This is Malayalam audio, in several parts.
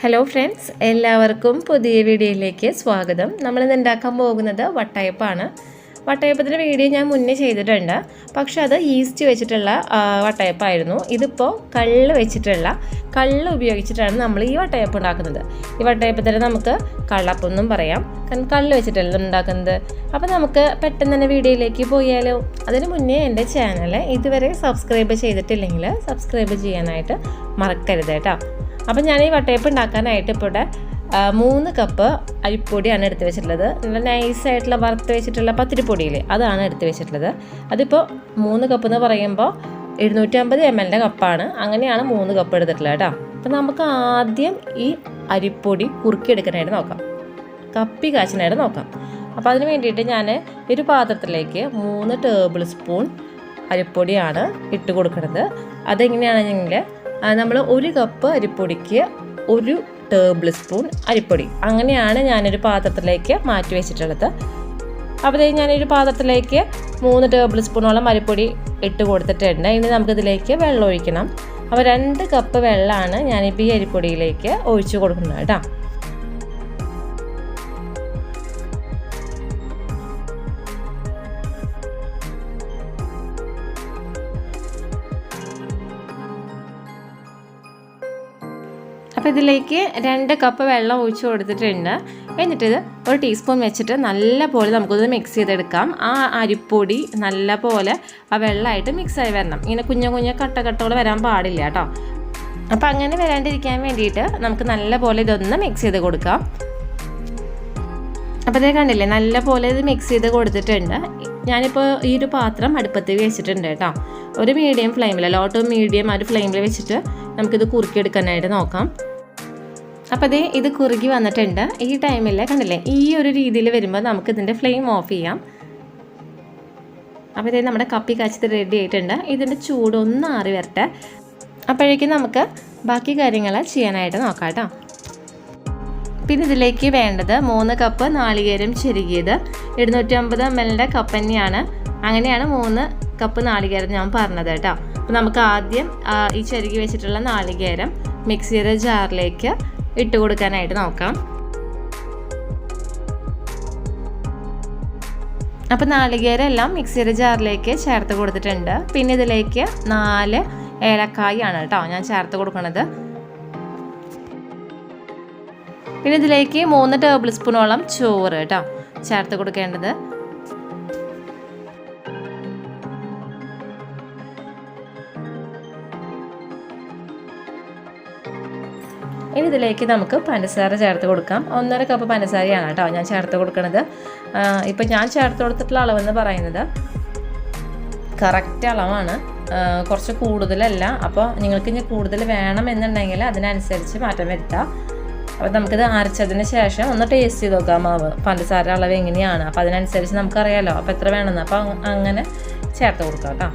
ഹലോ ഫ്രണ്ട്സ്, എല്ലാവർക്കും പുതിയ വീഡിയോയിലേക്ക് സ്വാഗതം. നമ്മളിന്ന് ഉണ്ടാക്കാൻ പോകുന്നത് വട്ടയപ്പമാണ്. വട്ടയപ്പത്തിൻ്റെ വീഡിയോ ഞാൻ മുന്നേ ചെയ്തിട്ടുണ്ട്, പക്ഷെ അത് ഈസ്റ്റ് വെച്ചിട്ടുള്ള വട്ടയപ്പമായിരുന്നു. ഇതിപ്പോൾ കള്ള് ഉപയോഗിച്ചിട്ടാണ് നമ്മൾ ഈ വട്ടയപ്പം ഉണ്ടാക്കുന്നത്. ഈ വട്ടയപ്പത്തിന് നമുക്ക് കള്ളപ്പം എന്നും പറയാം, കാരണം കള്ള് വെച്ചിട്ടല്ല ഉണ്ടാക്കുന്നത്. അപ്പോൾ നമുക്ക് പെട്ടെന്ന് തന്നെ വീഡിയോയിലേക്ക് പോയാലോ? അതിന് മുന്നേ എൻ്റെ ചാനൽ ഇതുവരെ സബ്സ്ക്രൈബ് ചെയ്തിട്ടില്ലെങ്കിൽ സബ്സ്ക്രൈബ് ചെയ്യാനായിട്ട് മറക്കരുത് കേട്ടോ. അപ്പം ഞാൻ ഈ വട്ടയപ്പം ഉണ്ടാക്കാനായിട്ട് ഇപ്പോൾ ഇവിടെ 3 കപ്പ് അരിപ്പൊടിയാണ് എടുത്ത് വെച്ചിട്ടുള്ളത്. നല്ല നൈസായിട്ടുള്ള വറുത്ത് വെച്ചിട്ടുള്ള പത്തിരിപ്പൊടിയില്ലേ, അതാണ് എടുത്ത് വെച്ചിട്ടുള്ളത്. അതിപ്പോൾ 3 കപ്പ് എന്ന് പറയുമ്പോൾ 750 ml കപ്പാണ്. അങ്ങനെയാണ് 3 കപ്പ് എടുത്തിട്ടുള്ളത് കേട്ടോ. അപ്പം നമുക്ക് ആദ്യം ഈ അരിപ്പൊടി കുറുക്കിയെടുക്കാനായിട്ട് നോക്കാം, കപ്പി കാച്ചിനായിട്ട് നോക്കാം. അപ്പോൾ അതിന് വേണ്ടിയിട്ട് ഞാൻ ഒരു പാത്രത്തിലേക്ക് 3 ടേബിൾ സ്പൂൺ അരിപ്പൊടിയാണ് ഇട്ട് കൊടുക്കുന്നത്. അതെങ്ങനെയാണെങ്കിൽ നമ്മൾ 1 കപ്പ് അരിപ്പൊടിക്ക് 1 ടേബിൾ സ്പൂൺ അരിപ്പൊടി, അങ്ങനെയാണ് ഞാനൊരു പാത്രത്തിലേക്ക് മാറ്റി വെച്ചിട്ടുള്ളത്. അപ്പോൾ ഞാനൊരു പാത്രത്തിലേക്ക് 3 ടേബിൾ സ്പൂണോളം അരിപ്പൊടി ഇട്ട് കൊടുത്തിട്ടുണ്ട്. ഇനി നമുക്കിതിലേക്ക് വെള്ളം ഒഴിക്കണം. അപ്പോൾ 2 കപ്പ് വെള്ളമാണ് ഞാനിപ്പോൾ ഈ അരിപ്പൊടിയിലേക്ക് ഒഴിച്ചു കൊടുക്കുന്നത് കേട്ടോ. അപ്പോൾ ഇതിലേക്ക് 2 കപ്പ് വെള്ളം ഒഴിച്ച് കൊടുത്തിട്ടുണ്ട്. എന്നിട്ടിത് 1 ടീസ്പൂൺ വെച്ചിട്ട് നല്ലപോലെ നമുക്കൊന്ന് മിക്സ് ചെയ്തെടുക്കാം. ആ അരിപ്പൊടി നല്ലപോലെ ആ വെള്ളമായിട്ട് മിക്സായി വരണം. ഇങ്ങനെ കുഞ്ഞു കട്ടകൾ വരാൻ പാടില്ല കേട്ടോ. അപ്പോൾ അങ്ങനെ വരാണ്ടിരിക്കാൻ വേണ്ടിയിട്ട് നമുക്ക് നല്ലപോലെ ഇതൊന്ന് മിക്സ് ചെയ്ത് കൊടുക്കാം. അപ്പോൾ ഇതേ കണ്ടില്ലേ, നല്ലപോലെ ഇത് മിക്സ് ചെയ്ത് കൊടുത്തിട്ടുണ്ട്. ഞാനിപ്പോൾ ഈ ഒരു പാത്രം അടുപ്പത്ത് വെച്ചിട്ടുണ്ട് കേട്ടോ. ഒരു മീഡിയം ഫ്ലെയിമിൽ, ലോ ടു മീഡിയം ആ ഒരു ഫ്ലെയിമിൽ വെച്ചിട്ട് നമുക്കിത് കുറുക്കിയെടുക്കാനായിട്ട് നോക്കാം. അപ്പോൾ ഇത് കുറുകി വന്നിട്ടുണ്ട്. ഈ ടൈമിൽ കണ്ടില്ലേ, ഈ ഒരു രീതിയിൽ വരുമ്പോൾ നമുക്ക് ഇതിൻ്റെ ഫ്ലെയിം ഓഫ് ചെയ്യാം. അപ്പോൾ നമ്മുടെ കപ്പി കാച്ചി റെഡി ആയിട്ടുണ്ട്. ഇതിൻ്റെ ചൂടൊന്ന് ആറി വരട്ടെ, അപ്പോഴേക്കും നമുക്ക് ബാക്കി കാര്യങ്ങൾ ചെയ്യാനായിട്ട് നോക്കാം കേട്ടോ. പിന്നെ ഇതിലേക്ക് വേണ്ടത് 3 കപ്പ് നാളികേരം ചെരുകിയത്. 750 ml കപ്പ് തന്നെയാണ്. അങ്ങനെയാണ് 3 കപ്പ് നാളികേരം ഞാൻ പറഞ്ഞത് കേട്ടോ. അപ്പോൾ നമുക്ക് ആദ്യം ഈ ചെരുകി വെച്ചിട്ടുള്ള നാളികേരം മിക്സിയുടെ ജാറിലേക്ക് ഇട്ട് കൊടുക്കാനായിട്ട് നോക്കാം. അപ്പോൾ നാളികേരം എല്ലാം മിക്സിയുടെ ജാറിലേക്ക് ചേർത്ത് കൊടുത്തിട്ടുണ്ട്. പിന്നെ ഇതിലേക്ക് 4 ഏലക്കായാണ് കേട്ടോ ഞാൻ ചേർത്ത് കൊടുക്കുന്നത്. പിന്നെ ഇതിലേക്ക് 3 ടേബിൾ സ്പൂണോളം ചോറ് കേട്ടോ ചേർത്ത് കൊടുക്കേണ്ടത്. ഇനി ഇതിലേക്ക് നമുക്ക് പഞ്ചസാര ചേർത്ത് കൊടുക്കാം. 1.5 കപ്പ് പഞ്ചസാരയാണ് കേട്ടോ ഞാൻ ചേർത്ത് കൊടുക്കുന്നത്. ഇപ്പം ഞാൻ ചേർത്ത് കൊടുത്തിട്ടുള്ള അളവെന്ന് പറയുന്നത് കറക്റ്റ് അളവാണ്, കുറച്ച് കൂടുതലല്ല. അപ്പോൾ നിങ്ങൾക്ക് ഇനി കൂടുതൽ വേണമെന്നുണ്ടെങ്കിൽ അതിനനുസരിച്ച് മാറ്റം വരുത്താം. അപ്പോൾ നമുക്കിത് അരച്ചതിന് ശേഷം ഒന്ന് ടേസ്റ്റ് ചെയ്ത് നോക്കാം മാവ്, പഞ്ചസാര അളവ് എങ്ങനെയാണ്. അപ്പോൾ അതിനനുസരിച്ച് നമുക്കറിയാമല്ലോ അപ്പോൾ എത്ര വേണമെന്ന്. അപ്പോൾ അങ്ങനെ ചേർത്ത് കൊടുക്കാം കേട്ടോ.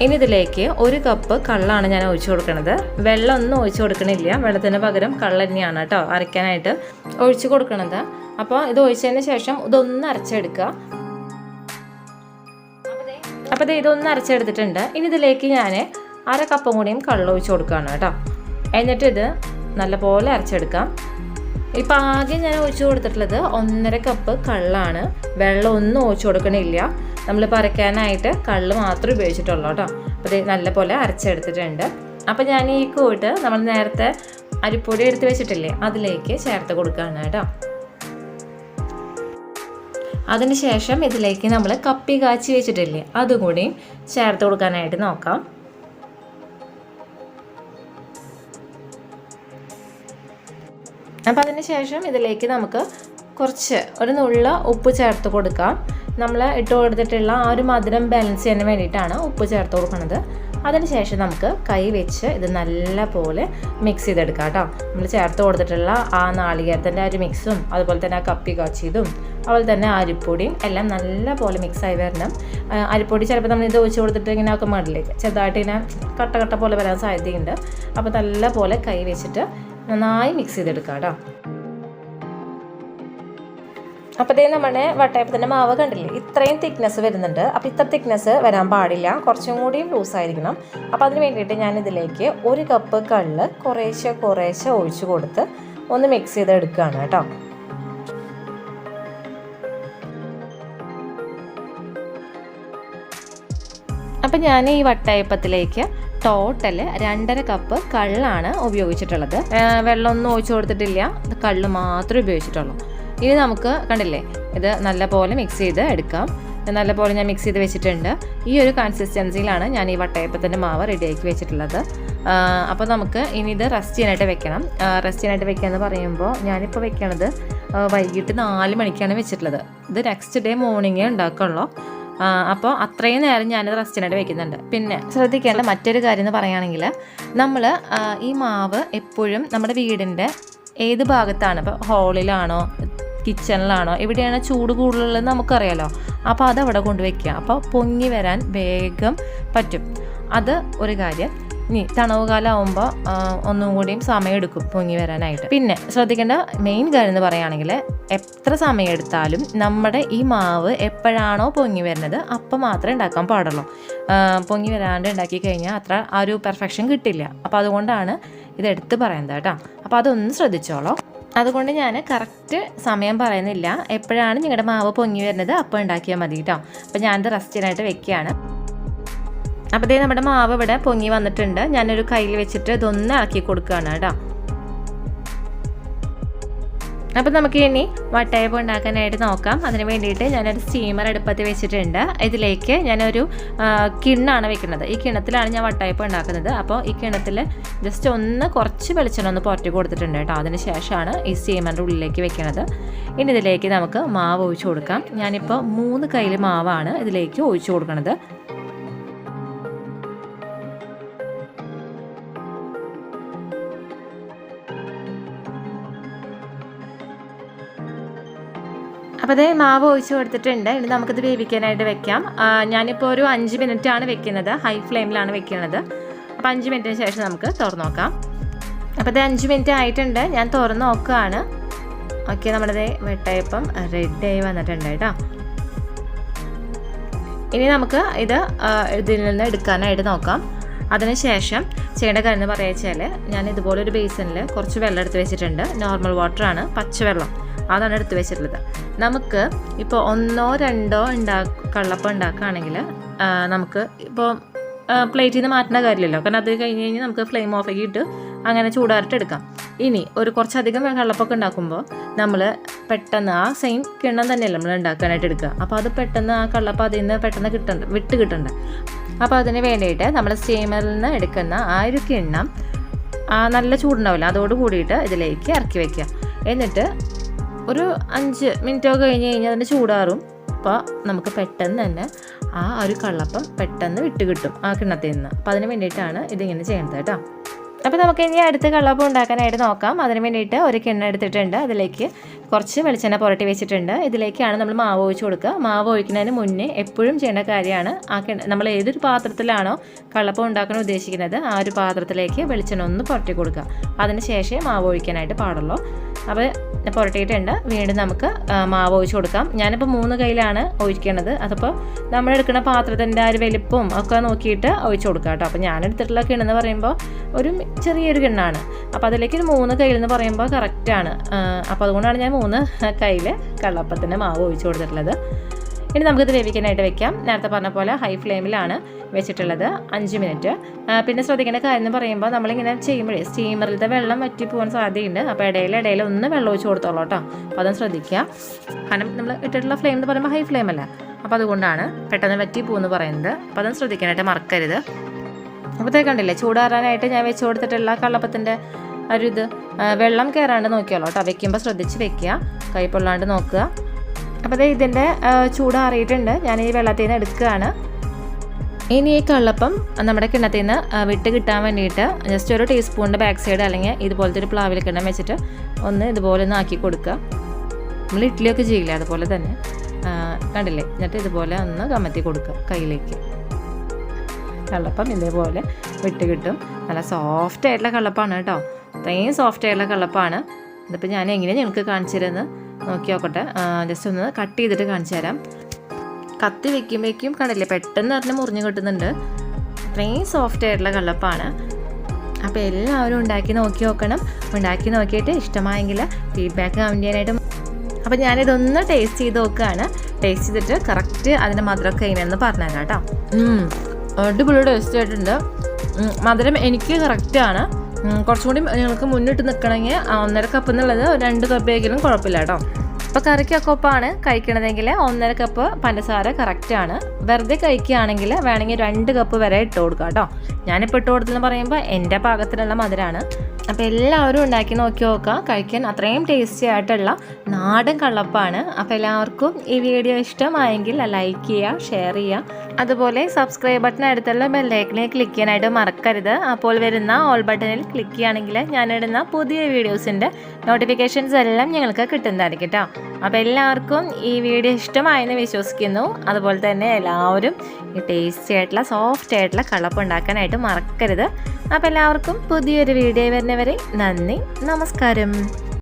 ഇനി ഇതിലേക്ക് 1 കപ്പ് കള്ളാണ് ഞാൻ ഒഴിച്ചു കൊടുക്കുന്നത്. വെള്ളം ഒന്നും ഒഴിച്ചു കൊടുക്കണില്ല, വെള്ളത്തിന് പകരം കള്ള് തന്നെയാണ് കേട്ടോ അരയ്ക്കാനായിട്ട് ഒഴിച്ചു കൊടുക്കണത്. അപ്പോൾ ഇത് ഒഴിച്ചതിന് ശേഷം ഇതൊന്ന് അരച്ചെടുക്കുക. അപ്പോൾ ഇതൊന്ന് അരച്ചെടുത്തിട്ടുണ്ട്. ഇനി ഇതിലേക്ക് ഞാൻ 1/2 കപ്പും കൂടിയും കള്ള് ഒഴിച്ചു കൊടുക്കുകയാണ് കേട്ടോ. എന്നിട്ട് ഇത് നല്ലപോലെ അരച്ചെടുക്കാം. ഇപ്പോൾ ആകെ ഞാൻ ഒഴിച്ചു കൊടുത്തിട്ടുള്ളത് 1.5 കപ്പ് കള്ളാണ്, വെള്ളം ഒന്നും ഒഴിച്ചു കൊടുക്കണില്ല. നമ്മൾ അരയ്ക്കാനായിട്ട് കള്ള് മാത്രമേ ഉപയോഗിച്ചിട്ടുള്ളൂ കേട്ടോ. അപ്പോൾ ഇത് നല്ലപോലെ അരച്ചെടുത്തിട്ടുണ്ട്. അപ്പോൾ ഞാൻ ഈ കൂട്ട് നമ്മൾ നേരത്തെ അരിപ്പൊടി എടുത്ത് വെച്ചിട്ടില്ലേ അതിലേക്ക് ചേർത്ത് കൊടുക്കുകയാണ് കേട്ടോ. അതിന് ശേഷം ഇതിലേക്ക് നമ്മൾ കപ്പി കാച്ചി വെച്ചിട്ടില്ലേ അതുകൂടി ചേർത്ത് കൊടുക്കാനായിട്ട് നോക്കാം. അപ്പോൾ അതിന് ശേഷം ഇതിലേക്ക് നമുക്ക് ഒരു നുള്ള ഉപ്പ് ചേർത്ത് കൊടുക്കാം. നമ്മൾ ഇട്ട് കൊടുത്തിട്ടുള്ള ആ ഒരു മധുരം ബാലൻസ് ചെയ്യാൻ വേണ്ടിയിട്ടാണ് ഉപ്പ് ചേർത്ത് കൊടുക്കുന്നത്. അതിനുശേഷം നമുക്ക് കൈ വെച്ച് ഇത് നല്ലപോലെ മിക്സ് ചെയ്തെടുക്കാം കേട്ടോ. നമ്മൾ ചേർത്ത് കൊടുത്തിട്ടുള്ള ആ നാളികേരത്തിൻ്റെ ആ ഒരു മിക്സും അതുപോലെ തന്നെ ആ കപ്പി കാച്ചിയതും അതുപോലെ തന്നെ അരിപ്പൊടിയും എല്ലാം നല്ലപോലെ മിക്സായി വരണം. അരിപ്പൊടി ചിലപ്പോൾ നമ്മൾ ഇത് ഒഴിച്ച് കൊടുത്തിട്ട് ഇങ്ങനെ ഒക്കെ മടില്ലേ, ചെറുതായിട്ട് ഇങ്ങനെ കട്ട പോലെ വരാൻ സാധ്യതയുണ്ട്. അപ്പോൾ നല്ലപോലെ കൈ വെച്ചിട്ട് നന്നായി മിക്സ് ചെയ്തെടുക്കാം കേട്ടോ. അപ്പോൾ ഇതേ നമ്മുടെ വട്ടയപ്പത്തിൻ്റെ മാവ് കണ്ടില്ലേ, ഇത്രയും തിക്നെസ് വരുന്നുണ്ട്. അപ്പോൾ ഇത്ര തിക്നെസ് വരാൻ പാടില്ല, കുറച്ചും കൂടി ലൂസായിരിക്കണം. അപ്പോൾ അതിന് വേണ്ടിയിട്ട് ഞാൻ ഇതിലേക്ക് 1 കപ്പ് കള്ള് കുറേശ്ശെ ഒഴിച്ച് കൊടുത്ത് ഒന്ന് മിക്സ് ചെയ്ത് എടുക്കുകയാണ് കേട്ടോ. അപ്പം ഞാൻ ഈ വട്ടയപ്പത്തിലേക്ക് ടോട്ടൽ 2.5 കപ്പ് കള്ളാണ് ഉപയോഗിച്ചിട്ടുള്ളത്. വെള്ളമൊന്നും ഒഴിച്ചു കൊടുത്തിട്ടില്ല, കള്ള് മാത്രമേ ഉപയോഗിച്ചിട്ടുള്ളൂ. ഇനി നമുക്ക് കണ്ടില്ലേ, ഇത് നല്ലപോലെ മിക്സ് ചെയ്ത് എടുക്കാം. നല്ലപോലെ ഞാൻ മിക്സ് ചെയ്ത് വെച്ചിട്ടുണ്ട്. ഈ ഒരു കൺസിസ്റ്റൻസിയിലാണ് ഞാൻ ഈ വട്ടയപ്പത്തിൻ്റെ മാവ് റെഡിയാക്കി വെച്ചിട്ടുള്ളത്. അപ്പോൾ നമുക്ക് ഇനി ഇത് റെസ്റ്റ് ചെയ്യാനായിട്ട് വെക്കണം. റെസ്റ്റ് ചെയ്യാനായിട്ട് വെക്കുക എന്ന് പറയുമ്പോൾ ഞാനിപ്പോൾ വെക്കണത് വൈകിട്ട് 4 മണിക്കാണ് വെച്ചിട്ടുള്ളത്. ഇത് നെക്സ്റ്റ് ഡേ മോർണിംഗേ ഉണ്ടാക്കുള്ളൂ. അപ്പോൾ അത്രയും നേരം ഞാനിത് റെസ്റ്റിനായിട്ട് വെക്കുന്നുണ്ട്. പിന്നെ ശ്രദ്ധിക്കേണ്ട മറ്റൊരു കാര്യം എന്ന് പറയുകയാണെങ്കിൽ, നമ്മൾ ഈ മാവ് എപ്പോഴും നമ്മുടെ വീടിൻ്റെ ഏത് ഭാഗത്താണ്, ഇപ്പോൾ ഹാളിലാണോ കിച്ചണിലാണോ എവിടെയാണ് ചൂട് കൂടുതലുള്ളത് നമുക്കറിയാലോ. അപ്പോൾ അതവിടെ കൊണ്ടുവയ്ക്കുക. അപ്പോൾ പൊങ്ങി വരാൻ വേഗം പറ്റും. അത് ഒരു കാര്യം. ഇനി തണുവ് കാലം ആകുമ്പോൾ ഒന്നും കൂടിയും സമയം എടുക്കും പൊങ്ങി വരാനായിട്ട്. പിന്നെ ശ്രദ്ധിക്കേണ്ട മെയിൻ കാര്യം എന്ന് പറയുകയാണെങ്കിൽ, എത്ര സമയം എടുത്താലും നമ്മുടെ ഈ മാവ് എപ്പോഴാണോ പൊങ്ങി വരുന്നത് അപ്പം മാത്രമേ ഉണ്ടാക്കാൻ പാടുള്ളൂ. പൊങ്ങി വരാണ്ട് ഉണ്ടാക്കി കഴിഞ്ഞാൽ അത്ര ആ ഒരു പെർഫെക്ഷൻ കിട്ടില്ല. അപ്പോൾ അതുകൊണ്ടാണ് ഇതെടുത്ത് പറയുന്നത് കേട്ടോ. അപ്പോൾ അതൊന്ന് ശ്രദ്ധിച്ചോളൂ. അതുകൊണ്ട് ഞാൻ കറക്റ്റ് സമയം പറയുന്നില്ല. എപ്പോഴാണ് നിങ്ങളുടെ മാവ് പൊങ്ങി വരുന്നത് അപ്പോൾ ഉണ്ടാക്കിയാൽ മതി കേട്ടോ. അപ്പോൾ ഞാനിത് റെസ്റ്റ് ചെയ്യാനായിട്ട് വെക്കുകയാണ്. അപ്പോൾ ഇതേ നമ്മുടെ മാവ് ഇവിടെ പൊങ്ങി വന്നിട്ടുണ്ട്. ഞാനൊരു കയ്യിൽ വെച്ചിട്ട് ഇതൊന്ന് ഇളക്കി കൊടുക്കുകയാണ് കേട്ടോ. അപ്പോൾ നമുക്ക് ഇനി വട്ടയപ്പം ഉണ്ടാക്കാനായിട്ട് നോക്കാം. അതിന് വേണ്ടിയിട്ട് ഞാനൊരു സ്റ്റീമർ അടുപ്പത്ത് വെച്ചിട്ടുണ്ട്. ഇതിലേക്ക് ഞാനൊരു കിണ്ണാണ് വെക്കുന്നത്. ഈ കിണ്ണത്തിലാണ് ഞാൻ വട്ടയപ്പം ഉണ്ടാക്കുന്നത്. അപ്പോൾ ഈ കിണ്ണത്തിൽ ജസ്റ്റ് ഒന്ന് കുറച്ച് വെളിച്ചെണ്ണ ഒന്ന് പുരട്ടി കൊടുത്തിട്ടുണ്ട് കേട്ടോ. അതിന് ശേഷമാണ് ഈ സ്റ്റീമറിൻ്റെ ഉള്ളിലേക്ക് വെക്കുന്നത്. ഇനി ഇതിലേക്ക് നമുക്ക് മാവ് ഒഴിച്ചു കൊടുക്കാം. ഞാനിപ്പോൾ 3 കയ്യിൽ മാവാണ് ഇതിലേക്ക് ഒഴിച്ചു കൊടുക്കുന്നത്. അപ്പോൾ അതേ മാവ് ഒഴിച്ച് കൊടുത്തിട്ടുണ്ട്. ഇനി നമുക്കിത് വേവിക്കാനായിട്ട് വെക്കാം. ഞാനിപ്പോൾ ഒരു 5 മിനിറ്റാണ് വെക്കുന്നത്. ഹൈ ഫ്ലെയിമിലാണ് വെക്കുന്നത്. അപ്പോൾ 5 മിനിറ്റിന് ശേഷം നമുക്ക് തുറന്ന് നോക്കാം. അപ്പോൾ ഇത് 5 മിനിറ്റ് ആയിട്ടുണ്ട്. ഞാൻ തുറന്ന് നോക്കുകയാണ്. ഓക്കെ, നമ്മുടെ വട്ടയപ്പം റെഡിയായി വന്നിട്ടുണ്ട് കേട്ടോ. ഇനി നമുക്ക് ഇതിൽ നിന്ന് എടുക്കാനായിട്ട് നോക്കാം. അതിനുശേഷം ചെയ്യേണ്ട കാര്യം എന്ന് പറയുക, ഞാൻ ഇതുപോലൊരു ബേസിനിൽ കുറച്ച് വെള്ളം എടുത്ത് വെച്ചിട്ടുണ്ട്. നോർമൽ വാട്ടറാണ്, പച്ചവെള്ളം, അതാണ് എടുത്ത് വെച്ചിട്ടുള്ളത്. നമുക്ക് ഇപ്പോൾ 1 or 2 കള്ളപ്പം ഉണ്ടാക്കുകയാണെങ്കിൽ നമുക്ക് ഇപ്പോൾ പ്ലേറ്റിൽ നിന്ന് മാറ്റുന്ന കാര്യമില്ലല്ലോ. കാരണം അത് കഴിഞ്ഞ് കഴിഞ്ഞ് നമുക്ക് ഫ്ലെയിം ഓഫ് ആക്കിയിട്ട് അങ്ങനെ ചൂടാറിട്ട് എടുക്കാം. ഇനി കുറച്ചധികം കള്ളപ്പൊക്കെ ഉണ്ടാക്കുമ്പോൾ നമ്മൾ പെട്ടെന്ന് ആ സെയിം കിണ്ണം തന്നെയല്ലേ നമ്മൾ ഉണ്ടാക്കാനായിട്ട് എടുക്കുക. അപ്പോൾ അത് പെട്ടെന്ന് ആ കള്ളപ്പം അതിൽ നിന്ന് പെട്ടെന്ന് വിട്ട് കിട്ടണ്ട. അപ്പോൾ അതിന് വേണ്ടിയിട്ട് നമ്മൾ സ്റ്റീമറിൽ നിന്ന് എടുക്കുന്ന ആ ഒരു കിണ്ണം നല്ല ചൂടുണ്ടാവില്ല, അതോട് കൂടിയിട്ട് ഇതിലേക്ക് ഇറക്കി വയ്ക്കുക. എന്നിട്ട് ഒരു 5 മിനിറ്റൊക്കെ കഴിഞ്ഞ് കഴിഞ്ഞാൽ അതിൻ്റെ ചൂടാറും. അപ്പോൾ നമുക്ക് പെട്ടെന്ന് തന്നെ ആ ഒരു കള്ളപ്പം പെട്ടെന്ന് വിട്ട് കിട്ടും ആ കിണ്ണത്തിൽ നിന്ന്. അപ്പോൾ അതിന് വേണ്ടിയിട്ടാണ് ഇതിങ്ങനെ ചെയ്യുന്നത് കേട്ടോ. അപ്പോൾ നമുക്ക് ഇനി അടുത്ത കള്ളപ്പം ഉണ്ടാക്കാനായിട്ട് നോക്കാം. അതിന് വേണ്ടിയിട്ട് ഒരു കിണ്ണ എടുത്തിട്ടുണ്ട്. അതിലേക്ക് കുറച്ച് വെളിച്ചെണ്ണ പുരട്ടി വെച്ചിട്ടുണ്ട്. ഇതിലേക്കാണ് നമ്മൾ മാവ് ഒഴിച്ച് കൊടുക്കുക. മാവ് ഒഴിക്കുന്നതിന് മുന്നേ എപ്പോഴും ചെയ്യേണ്ട കാര്യമാണ് നമ്മൾ ഏതൊരു പാത്രത്തിലാണോ കള്ളപ്പം ഉണ്ടാക്കാൻ ഉദ്ദേശിക്കുന്നത് ആ ഒരു പാത്രത്തിലേക്ക് വെളിച്ചെണ്ണ ഒന്ന് പുരട്ടി കൊടുക്കുക. അതിന് ശേഷമേ മാവ് ഒഴിക്കാനായിട്ട് പാടുള്ളൂ. അപ്പോൾ പുരട്ടിയിട്ടുണ്ട്. വീണ്ടും നമുക്ക് മാവ് ഒഴിച്ച് കൊടുക്കാം. ഞാനിപ്പോൾ 3 കയ്യിലാണ് ഒഴിക്കുന്നത്. അതിപ്പോൾ നമ്മളെടുക്കുന്ന പാത്രത്തിൻ്റെ ആ ഒരു വലിപ്പവും ഒക്കെ നോക്കിയിട്ട് ഒഴിച്ച് കൊടുക്കാം കേട്ടോ. അപ്പോൾ ഞാനെടുത്തിട്ടുള്ള കിണ്ണെന്ന് പറയുമ്പോൾ ഒരു ചെറിയൊരു കിണ്ണാണ്. അപ്പോൾ അതിലേക്ക് 3 കയ്യിൽ എന്ന് പറയുമ്പോൾ കറക്റ്റാണ്. അപ്പോൾ അതുകൊണ്ടാണ് ഞാൻ 3 കയ്യിൽ കള്ളപ്പത്തിൻ്റെ മാവ് ഒഴിച്ച് കൊടുത്തിട്ടുള്ളത്. ഇനി നമുക്കിത് വേവിക്കാനായിട്ട് വെക്കാം. നേരത്തെ പറഞ്ഞ പോലെ ഹൈ ഫ്ലെയിമിലാണ് വെച്ചിട്ടുള്ളത് 5 മിനിറ്റ്. പിന്നെ ശ്രദ്ധിക്കേണ്ട കാര്യം എന്ന് പറയുമ്പോൾ നമ്മളിങ്ങനെ ചെയ്യുമ്പോഴേ സ്റ്റീമറിലത്തെ വെള്ളം വറ്റി പോകാൻ സാധ്യതയുണ്ട്. അപ്പോൾ ഇടയിൽ ഒന്ന് വെള്ളം ഒഴിച്ച് കൊടുത്തോളൂ കേട്ടോ. അപ്പോൾ അതും ശ്രദ്ധിക്കുക. കാരണം നമ്മൾ ഇട്ടിട്ടുള്ള ഫ്ലെയിം എന്ന് പറയുമ്പോൾ ഹൈ ഫ്ലെയിം അല്ല. അപ്പോൾ അതുകൊണ്ടാണ് പെട്ടെന്ന് വറ്റി പോകുമെന്ന് പറയുന്നത്. അപ്പോൾ അതും ശ്രദ്ധിക്കാനായിട്ട് മറക്കരുത്. അപ്പോഴത്തേ കണ്ടില്ലേ, ചൂടാറാനായിട്ട് ഞാൻ വെച്ച് കൊടുത്തിട്ടുള്ള കള്ളപ്പത്തിൻ്റെ ഒരു വെള്ളം കയറാണ്ട് നോക്കിയോളൂ കേട്ടോ. വെക്കുമ്പോൾ ശ്രദ്ധിച്ച് വെക്കുക, കൈ പൊള്ളാണ്ട് നോക്കുക. അപ്പോൾ ഇതിൻ്റെ ചൂടാറിയിട്ടുണ്ട്. ഞാൻ ഈ വെള്ളത്തിൽ നിന്ന് എടുക്കുകയാണ്. ഇനി ഈ കള്ളപ്പം നമ്മുടെ കിണ്ണത്തിൽ നിന്ന് വിട്ട് കിട്ടാൻ വേണ്ടിയിട്ട് ജസ്റ്റ് ഒരു ടീസ്പൂണിൻ്റെ ബാക്ക് സൈഡ് അല്ലെങ്കിൽ ഇതുപോലത്തെ ഒരു പ്ലാവിൽ കിണ്ണം വെച്ചിട്ട് ഒന്ന് ഇതുപോലെ ഒന്ന് ആക്കി കൊടുക്കുക. നമ്മൾ ഇഡ്ഡലിയൊക്കെ ചെയ്യില്ല അതുപോലെ തന്നെ, കണ്ടില്ലേ. എന്നിട്ട് ഇതുപോലെ ഒന്ന് കമത്തി കൊടുക്കുക കയ്യിലേക്ക്. കള്ളപ്പം ഇതേപോലെ വിട്ട് കിട്ടും. നല്ല സോഫ്റ്റ് ആയിട്ടുള്ള കള്ളപ്പാണ് കേട്ടോ. അത്രയും സോഫ്റ്റ് ആയിട്ടുള്ള കള്ളപ്പാണ്. ഇതിപ്പോൾ ഞാൻ എങ്ങനെയാണ് നിങ്ങൾക്ക് കാണിച്ചു തരുന്നത്. നോക്കി നോക്കട്ടെ. ജസ്റ്റ് ഒന്ന് കട്ട് ചെയ്തിട്ട് കാണിച്ചു തരാം. കത്തി വെക്കുമ്പോഴേക്കും കണ്ടില്ലേ പെട്ടെന്ന് പറഞ്ഞ് മുറിഞ്ഞ് കിട്ടുന്നുണ്ട്. അത്രയും സോഫ്റ്റ് ആയിട്ടുള്ള കള്ളപ്പാണ്. അപ്പോൾ എല്ലാവരും ഉണ്ടാക്കി നോക്കി നോക്കണം. ഉണ്ടാക്കി നോക്കിയിട്ട് ഇഷ്ടമായെങ്കിൽ ഫീഡ്ബാക്ക് കമൻറ്റ് ചെയ്യാനായിട്ട്. അപ്പോൾ ഞാനിതൊന്ന് ടേസ്റ്റ് ചെയ്ത് നോക്കുകയാണ്. ടേസ്റ്റ് ചെയ്തിട്ട് കറക്റ്റ് അതിൻ്റെ മധുരമൊക്കെ എങ്ങനെയാണെന്ന് പറഞ്ഞു തരാം കേട്ടോ. അടിപൊളി ടേസ്റ്റ് ആയിട്ടുണ്ട്. മധുരം എനിക്ക് കറക്റ്റാണ്. കുറച്ചും കൂടി നിങ്ങൾക്ക് മുന്നിട്ട് നിൽക്കണമെങ്കിൽ 1.5 കപ്പ് എന്നുള്ളത് 2 കപ്പെങ്കിലും കുഴപ്പമില്ല കേട്ടോ. ഇപ്പോൾ കറിക്കൊക്കെ ഒപ്പമാണ് കഴിക്കണതെങ്കിൽ 1.5 കപ്പ് പഞ്ചസാര കറക്റ്റാണ്. വെറുതെ കഴിക്കുകയാണെങ്കിൽ വേണമെങ്കിൽ 2 കപ്പ് വരെ ഇട്ട് കൊടുക്കുക കേട്ടോ. ഞാനിപ്പോൾ ഇട്ട് കൊടുത്തെന്ന് പറയുമ്പോൾ എൻ്റെ പാകത്തിനുള്ള മധുരമാണ്. അപ്പോൾ എല്ലാവരും ഉണ്ടാക്കി നോക്കി നോക്കുക. കഴിക്കാൻ അത്രയും ടേസ്റ്റി ആയിട്ടുള്ള നാടൻ കള്ളപ്പാണ്. അപ്പോൾ എല്ലാവർക്കും ഈ വീഡിയോ ഇഷ്ടമായെങ്കിൽ ലൈക്ക് ചെയ്യുക, ഷെയർ ചെയ്യുക. അതുപോലെ സബ്സ്ക്രൈബ് ബട്ടൺ അടുത്തുള്ള ബെല്ലൈക്കണിൽ ക്ലിക്ക് ചെയ്യാനായിട്ട് മറക്കരുത്. അപ്പോൾ വരുന്ന ഓൾ ബട്ടണിൽ ക്ലിക്ക് ചെയ്യുകയാണെങ്കിൽ ഞാനിടുന്ന പുതിയ വീഡിയോസിൻ്റെ നോട്ടിഫിക്കേഷൻസ് എല്ലാം ഞങ്ങൾക്ക് കിട്ടുന്നതായിരിക്കും കേട്ടോ. അപ്പോൾ എല്ലാവർക്കും ഈ വീഡിയോ ഇഷ്ടമായെന്ന് വിശ്വസിക്കുന്നു. അതുപോലെ തന്നെ എല്ലാവരും ഈ ടേസ്റ്റി ആയിട്ടുള്ള സോഫ്റ്റ് ആയിട്ടുള്ള കള്ളപ്പം ഉണ്ടാക്കാനായിട്ട് മറക്കരുത്. അപ്പോൾ എല്ലാവർക്കും പുതിയൊരു വീഡിയോ വരുന്നവരെ നന്ദി, നമസ്കാരം.